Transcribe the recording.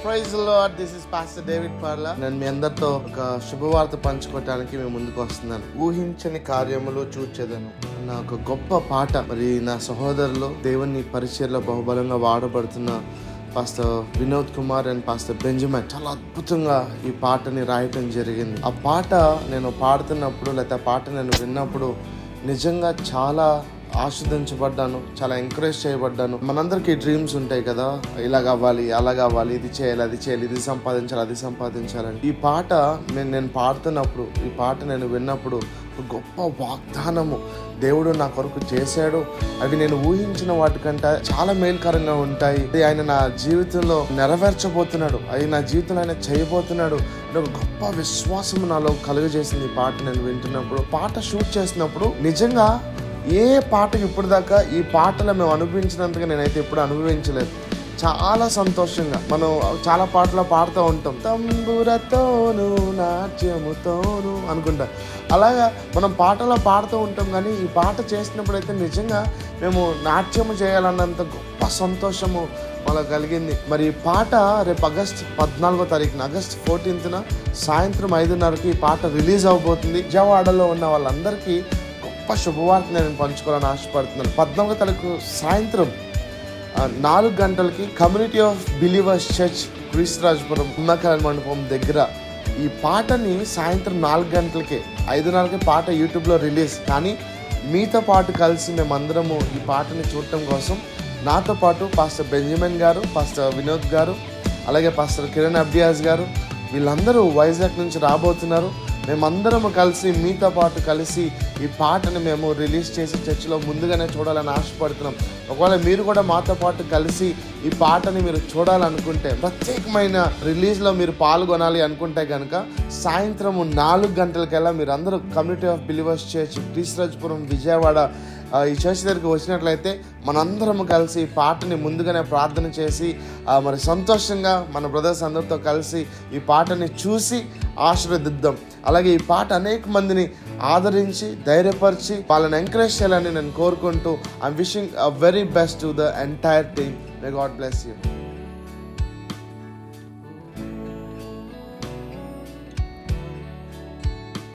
Praise the Lord. This is pastor David Parla. నేను మీ అందరితో ఒక శుభవార్త పంచుకోవడానికి మేము ముందుకు వస్తున్నాను. ఊహించని కార్యములు చూచెదను నా ఒక గొప్ప పాట. మరి నా సహోదరులు దేవుని పరిచర్లో బహుబలంగా వాడబడుతున్న pastor Vinod Kumar and pastor Benjamin చాలా అద్భుతంగా ఈ పాటని రాయటం జరిగింది. ఆ పాట నేను పాడుతున్నప్పుడు లేదా పాట నేను విన్నప్పుడు నిజంగా చాలా ఆస్వాదించబడ్డాను, చాలా ఎంకరేజ్ చేయబడ్డాను. మనందరికీ డ్రీమ్స్ ఉంటాయి కదా, ఇలా కావాలి, అలా కావాలి, ఇది చేయాలి, అది చేయాలి, ఇది సంపాదించాలి, అది సంపాదించాలని. ఈ పాట నేను పాడుతున్నప్పుడు, ఈ పాట నేను విన్నప్పుడు గొప్ప వాగ్దానము దేవుడు నా కొరకు చేశాడు. అవి నేను ఊహించిన వాటికంటే చాలా మేలుకరంగా ఉంటాయి. ఆయన నా జీవితంలో నెరవేర్చబోతున్నాడు, అవి నా జీవితంలో ఆయన చేయబోతున్నాడు అంటే ఒక గొప్ప విశ్వాసం నాలో కలుగజేసింది ఈ పాట నేను వింటున్నప్పుడు. పాట షూట్ చేసినప్పుడు నిజంగా ఏ పాటకి ఇప్పుడు దాకా ఈ పాటలో మేము అనుభవించినంతగా నేనైతే ఎప్పుడు అనుభవించలేదు. చాలా సంతోషంగా మనం చాలా పాటలు పాడుతూ ఉంటాం, తంబురతోను నాట్యముతోను అనుకుంటా. అలాగా మనం పాటలో పాడుతూ ఉంటాం, కానీ ఈ పాట చేసినప్పుడు అయితే నిజంగా మేము నాట్యము చేయాలన్నంత గొప్ప సంతోషము మనకు కలిగింది. మరి ఈ పాట రేపు ఆగస్ట్ 14వ తారీఖున, ఆగస్ట్ 14న సాయంత్రం 5:30కి ఈ పాట రిలీజ్ అవబోతుంది. విజయవాడలో ఉన్న వాళ్ళందరికీ గొప్ప శుభవార్త నేను పంచుకోవాలని ఆశపడుతున్నాను. 14వ తారీఖు సాయంత్రం 4 గంటలకి కమ్యూనిటీ ఆఫ్ బిలీవర్స్ చర్చ్ క్రీస్తురాజపురం ఉన్నకరణ మండపం దగ్గర ఈ పాటని సాయంత్రం 4 గంటలకే 5:30కి పాట యూట్యూబ్లో రిలీజ్. కానీ మీతో పాటు కలిసి మేమందరము ఈ పాటని చూడటం కోసం నాతో పాటు పాస్టర్ బెంజమిన్ గారు, పాస్టర్ వినోద్ గారు, అలాగే పాస్టర్ కిరణ్ అబ్డియాజ్ గారు, వీళ్ళందరూ వైజాగ్ నుంచి రాబోతున్నారు. మేమందరము కలిసి మీతో పాటు కలిసి ఈ పాటను మేము రిలీజ్ చేసి చర్చిలో ముందుగానే చూడాలని ఆశపడుతున్నాం. ఒకవేళ మీరు కూడా మాతో పాటు కలిసి ఈ పాటని మీరు చూడాలనుకుంటే, ప్రత్యేకమైన రిలీజ్లో మీరు పాల్గొనాలి అనుకుంటే కనుక సాయంత్రం 4 గంటలకల్లా మీరు అందరూ community of believers church Kristurajapuram Vijayawada ఈ చర్చ్ దగ్గరికి వచ్చినట్లయితే మనందరం కలిసి ఈ పాటని ముందుగానే ప్రార్థన చేసి మరి సంతోషంగా మన బ్రదర్స్ అందరితో కలిసి ఈ పాటని చూసి ఆశీర్వదిద్దాం. అలాగే ఈ పాట అనేక మందిని ఆదరించి ధైర్యపరిచి వాళ్ళని ఎంకరేజ్ చేయాలని నేను కోరుకుంటూ I'm wishing a very best to the entire team. May God bless you.